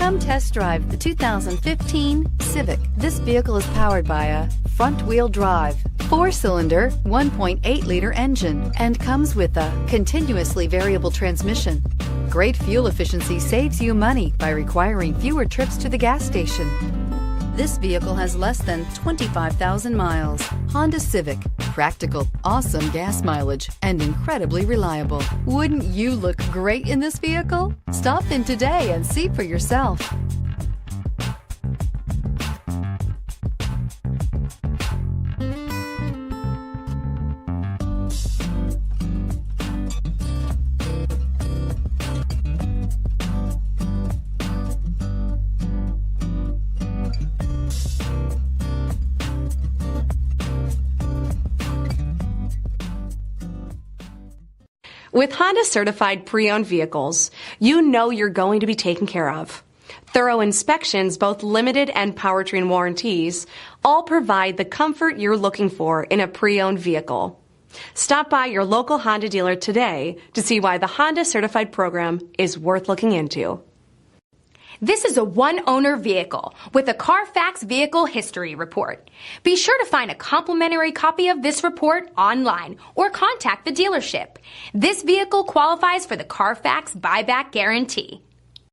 Come test drive the 2015 Civic. This vehicle is powered by a front-wheel drive, 4-cylinder, 1.8-liter engine, and comes with a continuously variable transmission. Great fuel efficiency saves you money by requiring fewer trips to the gas station. This vehicle has less than 25,000 miles. Honda Civic. Practical, awesome gas mileage, and incredibly reliable. Wouldn't you look great in this vehicle? Stop in today and see for yourself. With Honda certified pre-owned vehicles, you know you're going to be taken care of. Thorough inspections, both limited and powertrain warranties, all provide the comfort you're looking for in a pre-owned vehicle. Stop by your local Honda dealer today to see why the Honda certified program is worth looking into. This is a one-owner vehicle with a CARFAX Vehicle History Report. Be sure to find a complimentary copy of this report online or contact the dealership. This vehicle qualifies for the CARFAX Buyback Guarantee.